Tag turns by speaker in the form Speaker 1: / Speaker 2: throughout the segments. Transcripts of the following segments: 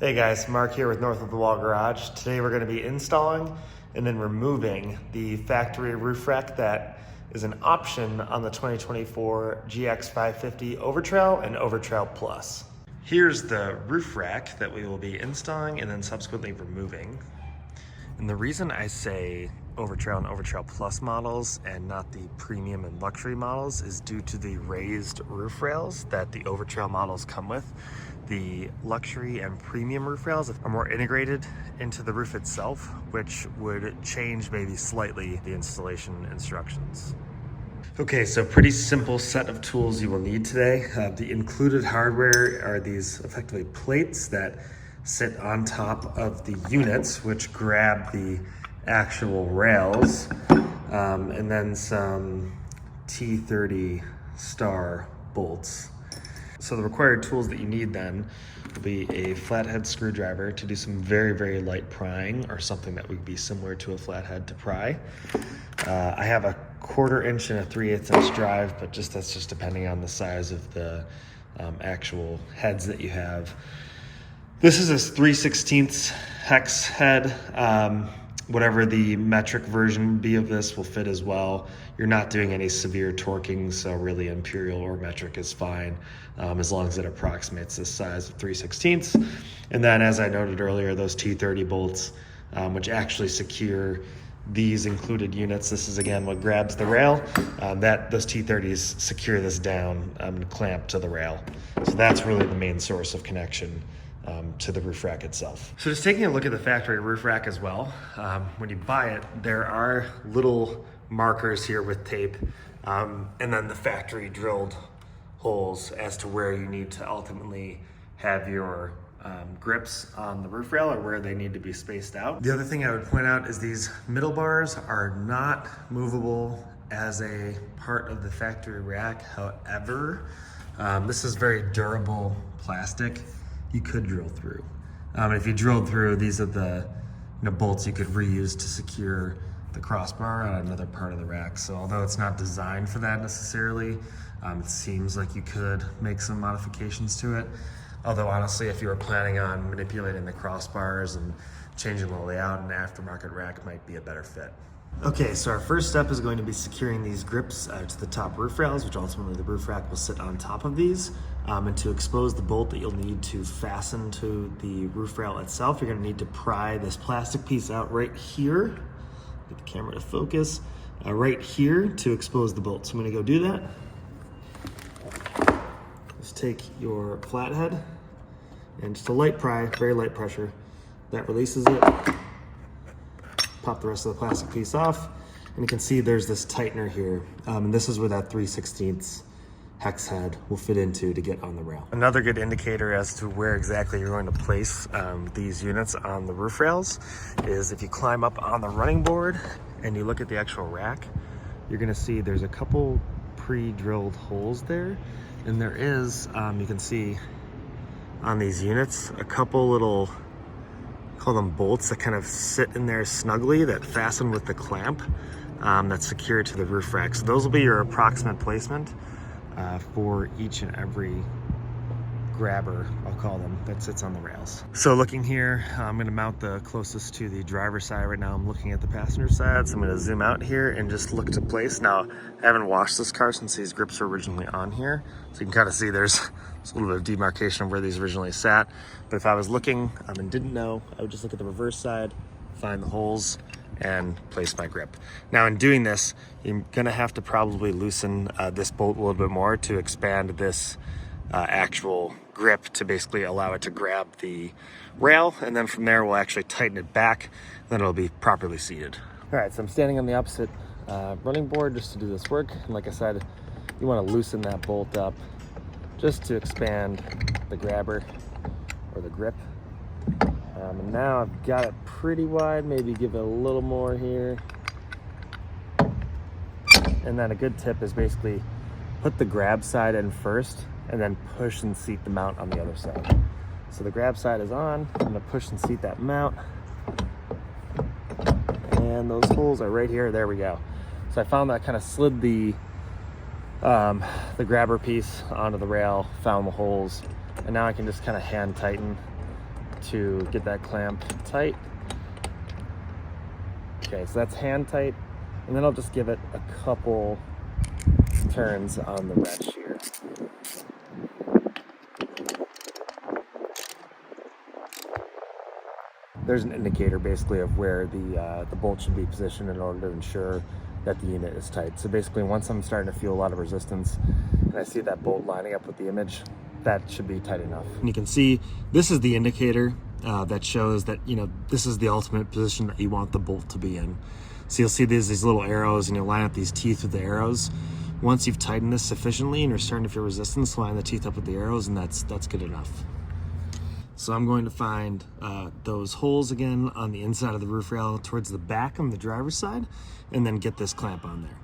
Speaker 1: Hey guys, Mark here with North of the Wall Garage. Today we're going to be installing and then removing the factory roof rack that is an option on the 2024 GX550 Overtrail and Overtrail Plus. Here's the roof rack that we will be installing and then subsequently removing. And the reason I say Overtrail and Overtrail Plus models and not the premium and luxury models is due to the raised roof rails that the Overtrail models come with. The luxury and premium roof rails are more integrated into the roof itself, which would change maybe slightly the installation instructions. Okay, so pretty simple set of tools you will need today. The included hardware are these effectively plates that sit on top of the units, which grab the actual rails, and then some T30 star bolts. So the required tools that you need then will be a flathead screwdriver to do some very, very light prying, or something that would be similar to a flathead to pry. I have a 1/4 inch and a 3/8 inch drive, but that's just depending on the size of the actual heads that you have. This is a 3/16 hex head. Whatever the metric version be of this will fit as well. You're not doing any severe torquing, so really imperial or metric is fine, as long as it approximates the size of 3/16. And then, as I noted earlier, those T30 bolts, which actually secure these included units. This is again what grabs the rail. Those T30s secure this down and clamp to the rail. So that's really the main source of connection to the roof rack itself. So just taking a look at the factory roof rack as well, when you buy it, there are little markers here with tape, and then the factory drilled holes as to where you need to ultimately have your grips on the roof rail, or where they need to be spaced out. The other thing I would point out is these middle bars are not movable as a part of the factory rack. However, this is very durable plastic. You could drill through. If you drilled through, these are the bolts you could reuse to secure the crossbar on another part of the rack. So although it's not designed for that necessarily, it seems like you could make some modifications to it. Although honestly, if you were planning on manipulating the crossbars and changing the layout, an aftermarket rack might be a better fit. Okay, so our first step is going to be securing these grips to the top roof rails, which ultimately the roof rack will sit on top of these. And to expose the bolt that you'll need to fasten to the roof rail itself, you're gonna need to pry this plastic piece out right here. Get the camera to focus. Right here to expose the bolt. So I'm gonna go do that. Just take your flathead and just a light pry, very light pressure. That releases it. Pop the rest of the plastic piece off, and you can see there's this tightener here, and this is where that 3/16 hex head will fit into to get on the rail. Another good indicator as to where exactly you're going to place these units on the roof rails is if you climb up on the running board and you look at the actual rack, you're going to see there's a couple pre-drilled holes there, and there is, you can see on these units, a couple little, call them bolts, that kind of sit in there snugly that fasten with the clamp that's secured to the roof rack. So those will be your approximate placement for each and every grabber, I'll call them, that sits on the rails. So looking here, I'm going to mount the closest to the driver's side. Right now I'm looking at the passenger side, so I'm going to zoom out here and just look to place. Now, I haven't washed this car since these grips were originally on here, so you can kind of see there's a little bit of demarcation of where these originally sat. But if I was looking and didn't know, I would just look at the reverse side, find the holes, and place my grip. Now in doing this, you're gonna have to probably loosen this bolt a little bit more to expand this actual grip to basically allow it to grab the rail, and then from there we'll actually tighten it back, then it'll be properly seated. All right, so I'm standing on the opposite running board just to do this work, and like I said, you want to loosen that bolt up just to expand the grabber or the grip. And now I've got it pretty wide, maybe give it a little more here. And then a good tip is basically put the grab side in first and then push and seat the mount on the other side. So the grab side is on, I'm gonna push and seat that mount. And those holes are right here, there we go. So I found that I kind of slid the grabber piece onto the rail, found the holes, and now I can just kind of hand tighten to get that clamp tight. Okay, so that's hand tight, and then I'll just give it a couple turns on the wrench here. There's an indicator basically of where the bolt should be positioned in order to ensure that the unit is tight. So basically, once I'm starting to feel a lot of resistance and I see that bolt lining up with the image, that should be tight enough. And you can see this is the indicator that shows that, you know, this is the ultimate position that you want the bolt to be in. So you'll see these little arrows, and you'll line up these teeth with the arrows. Once you've tightened this sufficiently and you're starting to feel resistance, line the teeth up with the arrows, and that's good enough. So I'm going to find those holes again on the inside of the roof rail towards the back on the driver's side, and then get this clamp on there.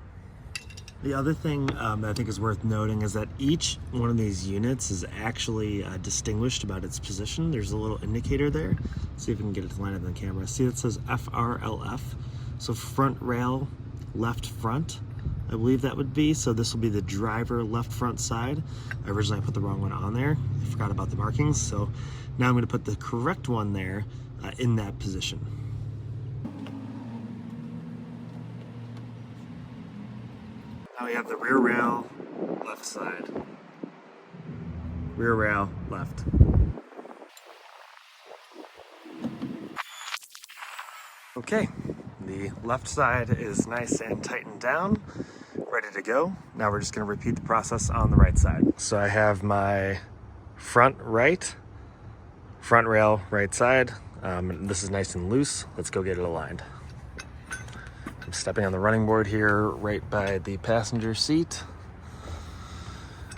Speaker 1: The other thing that I think is worth noting is that each one of these units is actually distinguished about its position. There's a little indicator there. See if we can get it to line up on the camera. See, it says FRLF. So front rail, left front, I believe that would be. So this will be the driver left front side. Originally I put the wrong one on there. I forgot about the markings. So now I'm going to put the correct one there in that position. Now we have the rear rail, left side. Rear rail, left. Okay, the left side is nice and tightened down, ready to go. Now we're just going to repeat the process on the right side. So I have my front rail right side. This is nice and loose. Let's go get it aligned. I'm stepping on the running board here right by the passenger seat.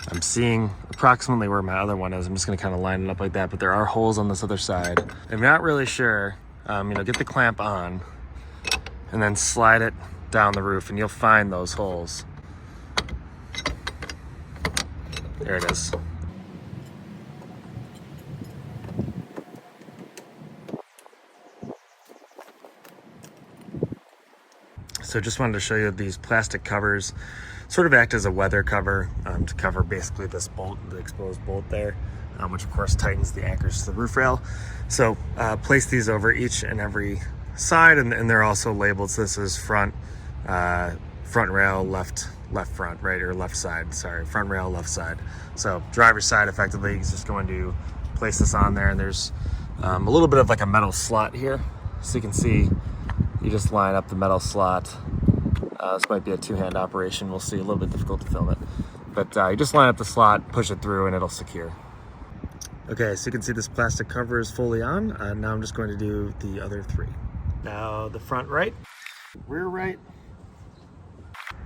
Speaker 1: I'm seeing approximately where my other one is. I'm just going to kind of line it up like that, but there are holes on this other side. If you're not really sure, get the clamp on and then slide it down the roof and you'll find those holes. There it is. So just wanted to show you these plastic covers sort of act as a weather cover to cover basically this bolt, the exposed bolt there, which of course tightens the anchors to the roof rail. So place these over each and every side, and they're also labeled. So this is front rail, left front, right, or left side, sorry, front rail, left side. So driver's side effectively is just going to place this on there, and there's a little bit of like a metal slot here. So you can see, you just line up the metal slot. This might be a two-hand operation. We'll see, a little bit difficult to film it. But you just line up the slot, push it through, and it'll secure. Okay, so you can see this plastic cover is fully on. Now I'm just going to do the other three. Now the front right, rear right.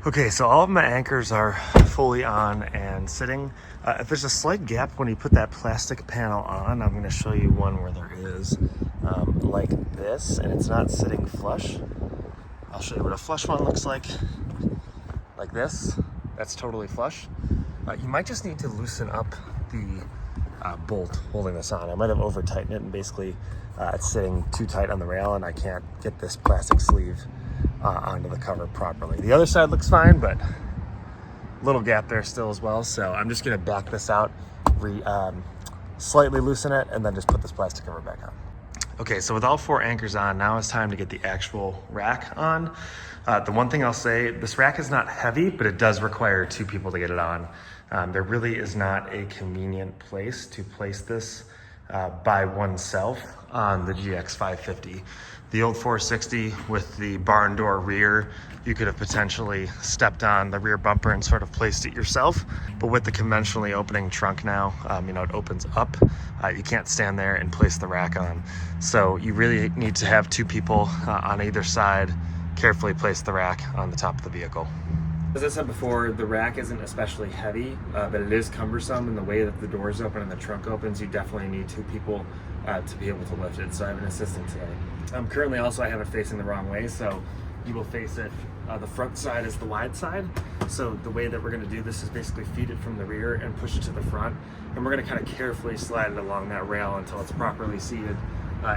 Speaker 1: Okay, so all of my anchors are fully on and sitting. If there's a slight gap when you put that plastic panel on, I'm going to show you one where there is, like this, and it's not sitting flush. I'll show you what a flush one looks like this. That's totally flush. You might just need to loosen up the bolt holding this on. I might have over tightened it, and basically it's sitting too tight on the rail, and I can't get this plastic sleeve onto the cover properly. The other side looks fine, but little gap there still as well. So I'm just gonna back this out, slightly loosen it, and then just put this plastic cover back on. Okay, so with all four anchors on, now it's time to get the actual rack on. The one thing I'll say, this rack is not heavy, but it does require two people to get it on. There really is not a convenient place to place this by oneself on the GX550. The old 460 with the barn door rear, you could have potentially stepped on the rear bumper and sort of placed it yourself. But with the conventionally opening trunk now, it opens up. You can't stand there and place the rack on. So you really need to have two people on either side carefully place the rack on the top of the vehicle. As I said before, the rack isn't especially heavy, but it is cumbersome in the way that the doors open and the trunk opens. You definitely need two people to be able to lift it. So I have an assistant today. Currently also I have it facing the wrong way, so you will face it, the front side is the wide side. So the way that we're gonna do this is basically feed it from the rear and push it to the front. And we're gonna kind of carefully slide it along that rail until it's properly seated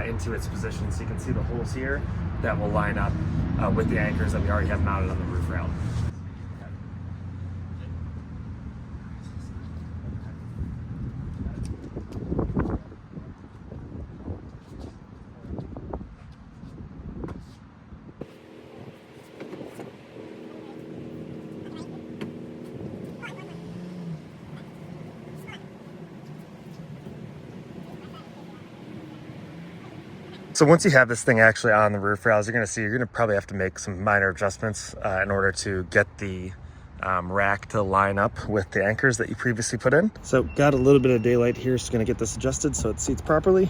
Speaker 1: into its position. So you can see the holes here that will line up with the anchors that we already have mounted on the roof rail. So once you have this thing actually on the roof rails, you're going to probably have to make some minor adjustments in order to get the rack to line up with the anchors that you previously put in. So got a little bit of daylight here, so going to get this adjusted so it seats properly.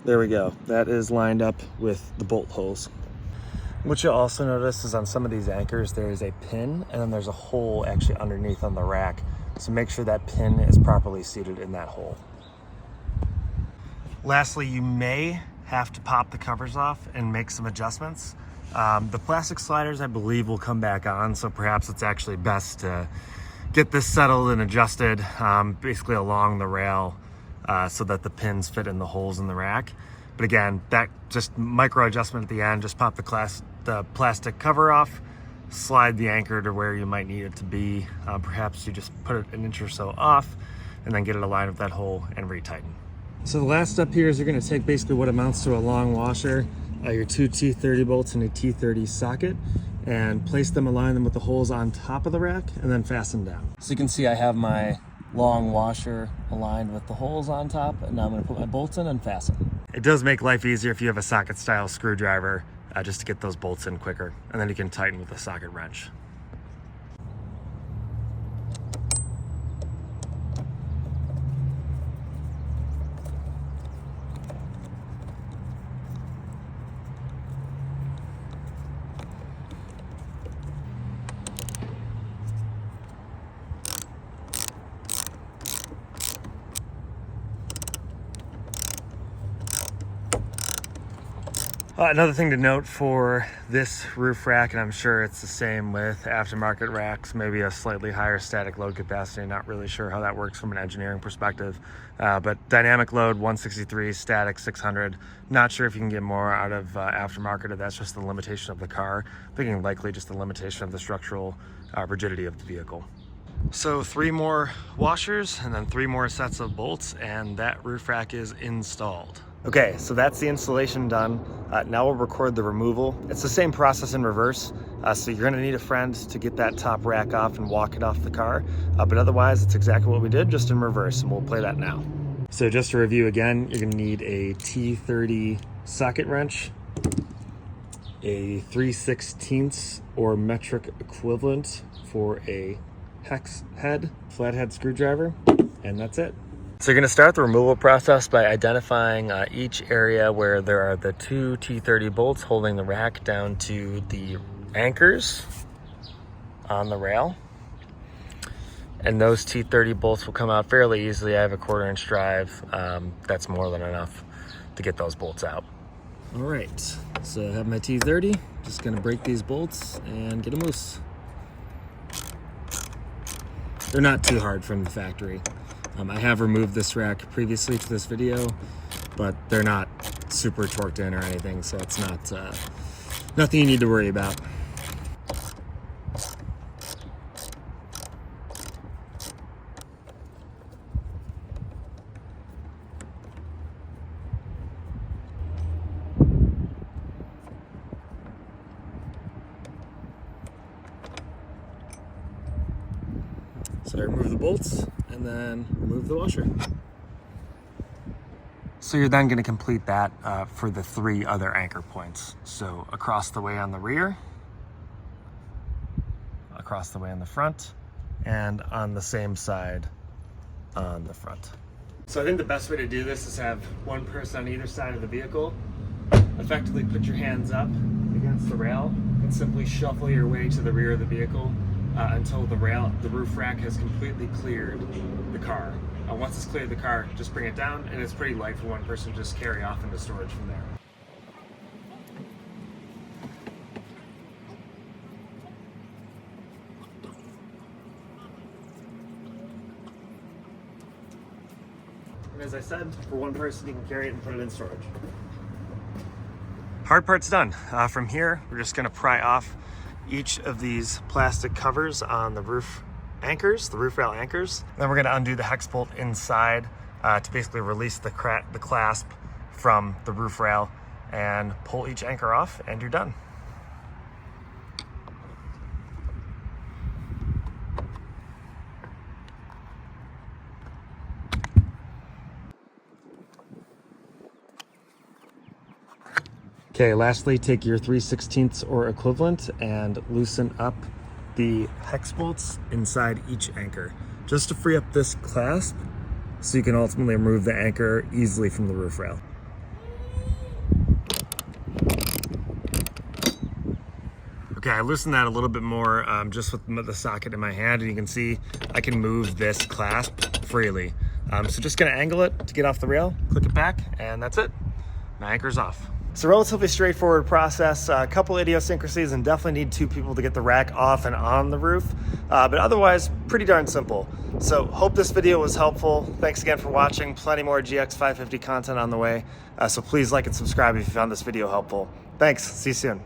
Speaker 1: There we go. That is lined up with the bolt holes. What you'll also notice is on some of these anchors, there is a pin and then there's a hole actually underneath on the rack. So make sure that pin is properly seated in that hole. Lastly, you may have to pop the covers off and make some adjustments. The plastic sliders, I believe, will come back on. So perhaps it's actually best to get this settled and adjusted basically along the rail so that the pins fit in the holes in the rack. But again, that just micro adjustment at the end, just pop the plastic cover off, slide the anchor to where you might need it to be. Perhaps you just put it an inch or so off and then get it aligned with that hole and retighten. So the last step here is you're going to take basically what amounts to a long washer, your two T30 bolts and a T30 socket, and place them, align them with the holes on top of the rack, and then fasten down. So you can see I have my long washer aligned with the holes on top, and now I'm going to put my bolts in and fasten. It does make life easier if you have a socket style screwdriver just to get those bolts in quicker, and then you can tighten with a socket wrench. Another thing to note for this roof rack, and I'm sure it's the same with aftermarket racks, maybe a slightly higher static load capacity, not really sure how that works from an engineering perspective, but dynamic load 163, static 600. Not sure if you can get more out of aftermarket, or that's just the limitation of the car. Thinking likely just the limitation of the structural rigidity of the vehicle. So 3 more washers and then 3 more sets of bolts, and that roof rack is installed. Okay, so that's the installation done. Now we'll record the removal. It's the same process in reverse. So you're gonna need a friend to get that top rack off and walk it off the car. But otherwise, it's exactly what we did, just in reverse, and we'll play that now. So just to review again, you're gonna need a T30 socket wrench, a 3/16 or metric equivalent for a hex head, flathead screwdriver, and that's it. So you're going to start the removal process by identifying each area where there are the 2 T30 bolts holding the rack down to the anchors on the rail. And those T30 bolts will come out fairly easily. I have a 1/4-inch drive. That's more than enough to get those bolts out. All right, so I have my T30. Just going to break these bolts and get them loose. They're not too hard from the factory. I have removed this rack previously to this video, but they're not super torqued in or anything, so it's not nothing you need to worry about. So I remove the bolts and then remove the washer. So you're then going to complete that for the 3 other anchor points. So across the way on the rear, across the way on the front, and on the same side on the front. So I think the best way to do this is have one person on either side of the vehicle. Effectively put your hands up against the rail and simply shuffle your way to the rear of the vehicle until the roof rack has completely cleared the car. Once it's cleared the car, just bring it down, and it's pretty light for one person to just carry off into storage from there. And as I said, for one person, you can carry it and put it in storage. Hard part's done. From here, we're just gonna pry off each of these plastic covers on the roof anchors, the roof rail anchors. Then we're gonna undo the hex bolt inside to basically release the clasp from the roof rail and pull each anchor off, and you're done. Okay, lastly, take your 3/16 or equivalent and loosen up the hex bolts inside each anchor, just to free up this clasp so you can ultimately remove the anchor easily from the roof rail. Okay, I loosened that a little bit more just with the socket in my hand, and you can see I can move this clasp freely. So just gonna angle it to get off the rail, click it back, and that's it. My anchor's off. It's a relatively straightforward process, a couple idiosyncrasies, and definitely need two people to get the rack off and on the roof, but otherwise pretty darn simple. So hope this video was helpful. Thanks again for watching. Plenty more GX550 content on the way, so please like and subscribe if you found this video helpful. Thanks, see you soon.